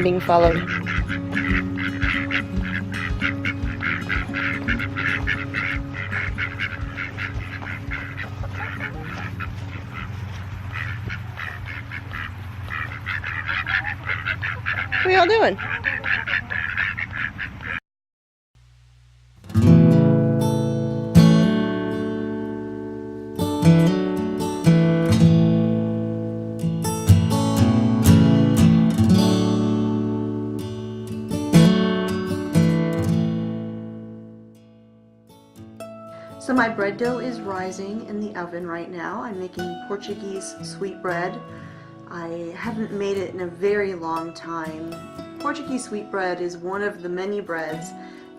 I'm being followed. What are y'all doing? So my bread dough is rising in the oven right now. I'm making Portuguese sweetbread. I haven't made it in a very long time. Portuguese sweetbread is one of the many breads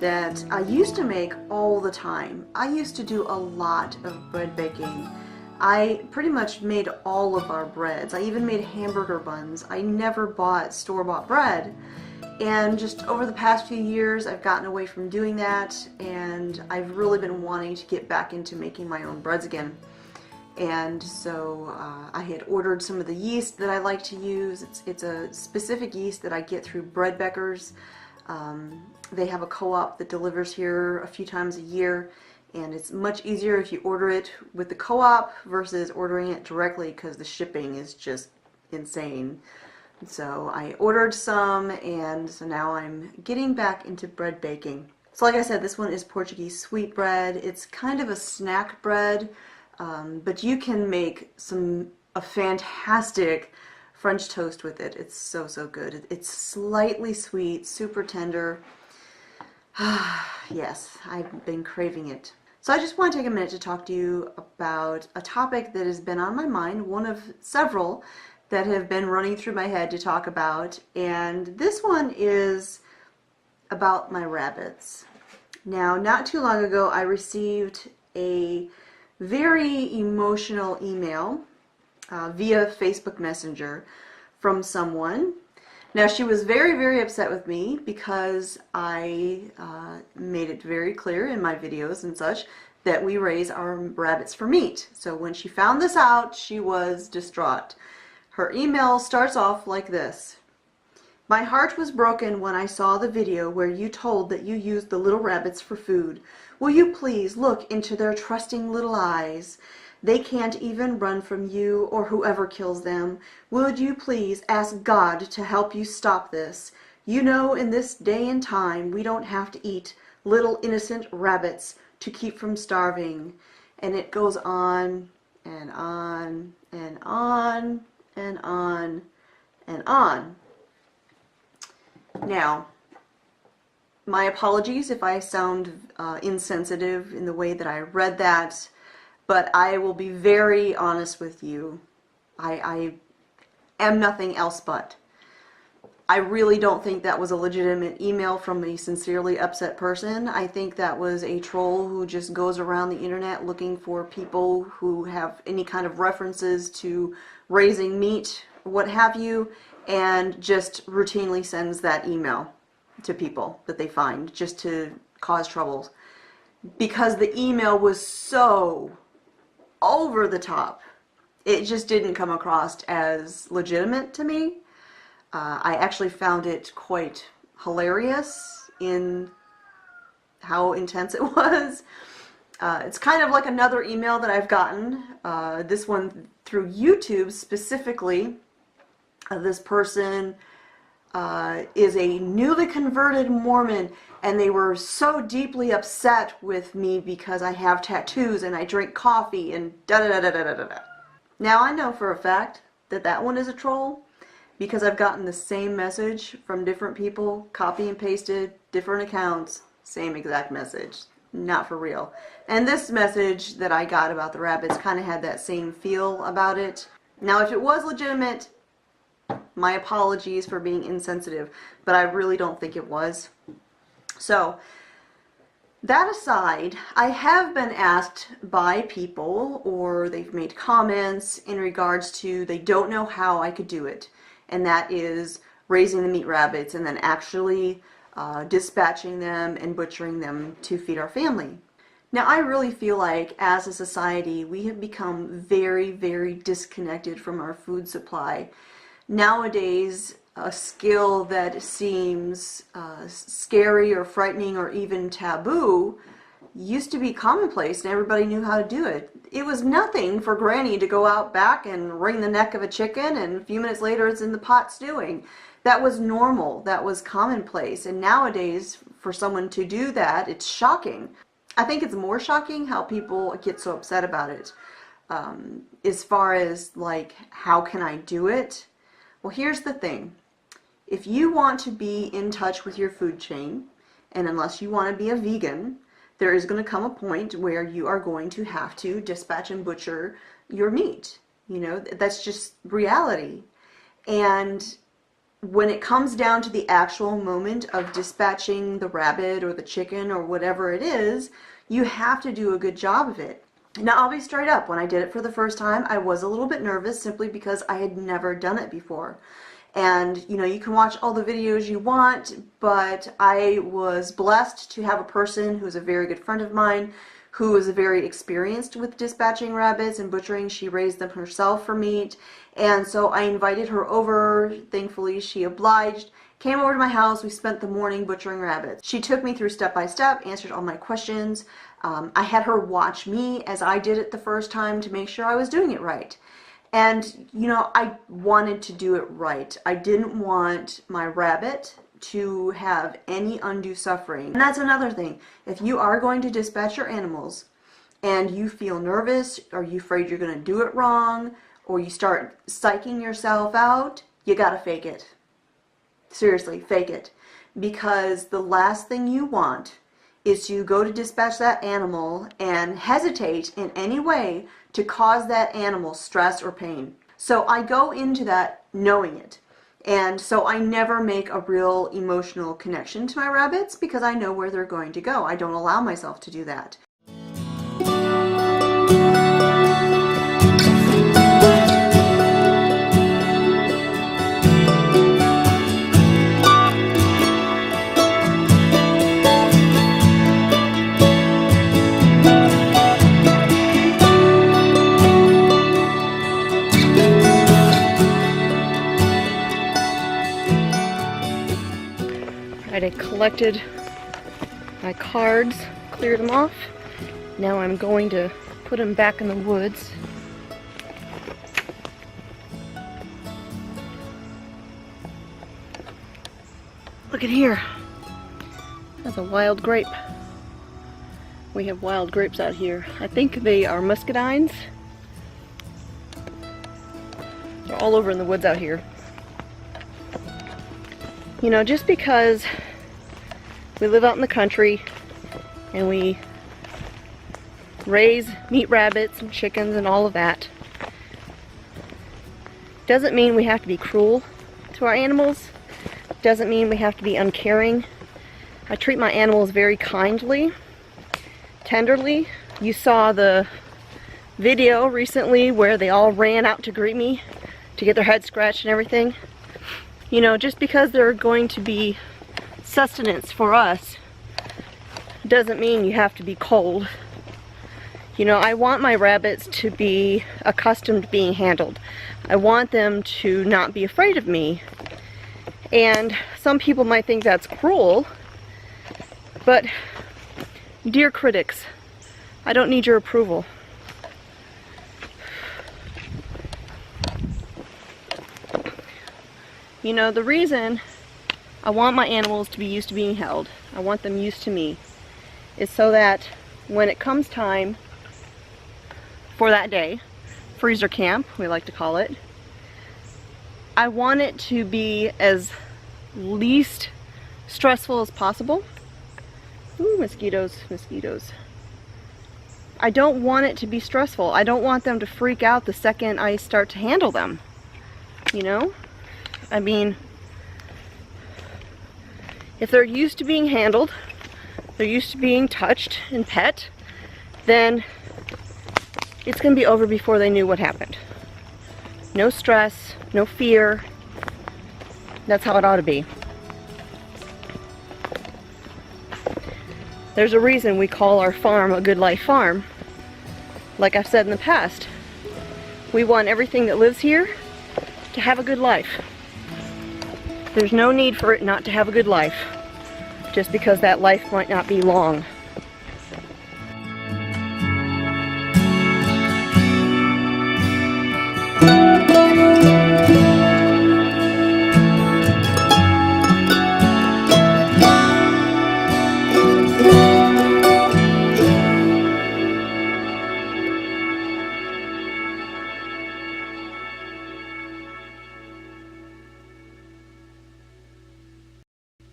that I used to make all the time. I used to do a lot of bread baking. I pretty much made all of our breads. I even made hamburger buns. I never bought store-bought bread. And just over the past few years, I've gotten away from doing that, and I've really been wanting to get back into making my own breads again. And so I had ordered some of the yeast that I like to use. It's a specific yeast that I get through Bread Beckers. They have a co-op that delivers here a few times a year, and it's much easier if you order it with the co-op versus ordering it directly, because the shipping is just insane. So I ordered some, and so now I'm getting back into bread baking. So like I said, this one is Portuguese sweetbread. It's kind of a snack bread, but you can make a fantastic French toast with it. It's so, so good. It's slightly sweet, super tender. Yes, I've been craving it. So I just want to take a minute to talk to you about a topic that has been on my mind, one of several that have been running through my head to talk about, and this one is about my rabbits. Now, not too long ago, I received a very emotional email via Facebook Messenger from someone. Now, she was very, very upset with me because I made it very clear in my videos and such that we raise our rabbits for meat. So when she found this out, she was distraught. Her email starts off like this. My heart was broken when I saw the video where you told that you used the little rabbits for food. Will you please look into their trusting little eyes? They can't even run from you or whoever kills them. Would you please ask God to help you stop this? You know, in this day and time, we don't have to eat little innocent rabbits to keep from starving. And it goes on and on and on and on and on. Now, my apologies if I sound insensitive in the way that I read that, but I will be very honest with you. I am nothing else but. I really don't think that was a legitimate email from a sincerely upset person. I think that was a troll who just goes around the internet looking for people who have any kind of references to raising meat, what have you, and just routinely sends that email to people that they find just to cause troubles. Because the email was so over the top, it just didn't come across as legitimate to me. I actually found it quite hilarious in how intense it was. It's kind of like another email that I've gotten, this one through YouTube specifically. This person is a newly converted Mormon, and they were so deeply upset with me because I have tattoos and I drink coffee and da-da-da-da-da-da-da. Now I know for a fact that that one is a troll, because I've gotten the same message from different people, copy and pasted, different accounts, same exact message. Not for real. And this message that I got about the rabbits kind of had that same feel about it. Now, if it was legitimate, my apologies for being insensitive, but I really don't think it was. So, that aside, I have been asked by people, or they've made comments in regards to they don't know how I could do it. And that is raising the meat rabbits and then actually dispatching them and butchering them to feed our family. Now, I really feel like as a society we have become very, very disconnected from our food supply. Nowadays, a skill that seems scary or frightening or even taboo used to be commonplace and everybody knew how to do it. It was nothing for Granny to go out back and wring the neck of a chicken and a few minutes later it's in the pot stewing. That was normal. That was commonplace. And nowadays, for someone to do that, it's shocking. I think it's more shocking how people get so upset about it. As far as like, how can I do it? Well, here's the thing. If you want to be in touch with your food chain, and unless you want to be a vegan, there is going to come a point where you are going to have to dispatch and butcher your meat. You know, that's just reality. And when it comes down to the actual moment of dispatching the rabbit or the chicken or whatever it is, you have to do a good job of it. Now, I'll be straight up. When I did it for the first time, I was a little bit nervous simply because I had never done it before. And, you know, you can watch all the videos you want, but I was blessed to have a person who's a very good friend of mine who is very experienced with dispatching rabbits and butchering. She raised them herself for meat. And so I invited her over. Thankfully, she obliged. Came over to my house. We spent the morning butchering rabbits. She took me through step by step, answered all my questions. I had her watch me as I did it the first time to make sure I was doing it right. And, you know, I wanted to do it right. I didn't want my rabbit to have any undue suffering. And that's another thing. If you are going to dispatch your animals and you feel nervous or you're afraid you're going to do it wrong or you start psyching yourself out, you gotta fake it. Seriously, fake it. Because the last thing you want is to go to dispatch that animal and hesitate in any way to cause that animal stress or pain. So I go into that knowing it. And so I never make a real emotional connection to my rabbits because I know where they're going to go. I don't allow myself to do that. I collected my cards, cleared them off. Now I'm going to put them back in the woods. Look at here. That's a wild grape. We have wild grapes out here. I think they are muscadines. They're all over in the woods out here. You know, just because we live out in the country and we raise meat rabbits and chickens and all of that doesn't mean we have to be cruel to our animals. Doesn't mean we have to be uncaring. I treat my animals very kindly, tenderly. You saw the video recently where they all ran out to greet me to get their heads scratched and everything. You know, just because they're going to be sustenance for us doesn't mean you have to be cold. You know, I want my rabbits to be accustomed to being handled. I want them to not be afraid of me. And some people might think that's cruel, but dear critics, I don't need your approval. You know, the reason I want my animals to be used to being held, I want them used to me, is so that when it comes time for that day, freezer camp, we like to call it, I want it to be as least stressful as possible. Ooh, mosquitoes, mosquitoes. I don't want it to be stressful. I don't want them to freak out the second I start to handle them, you know? I mean, if they're used to being handled, they're used to being touched and pet, then it's going to be over before they knew what happened. No stress, no fear. That's how it ought to be. There's a reason we call our farm a Good Life Farm. Like I've said in the past, we want everything that lives here to have a good life. There's no need for it not to have a good life, just because that life might not be long.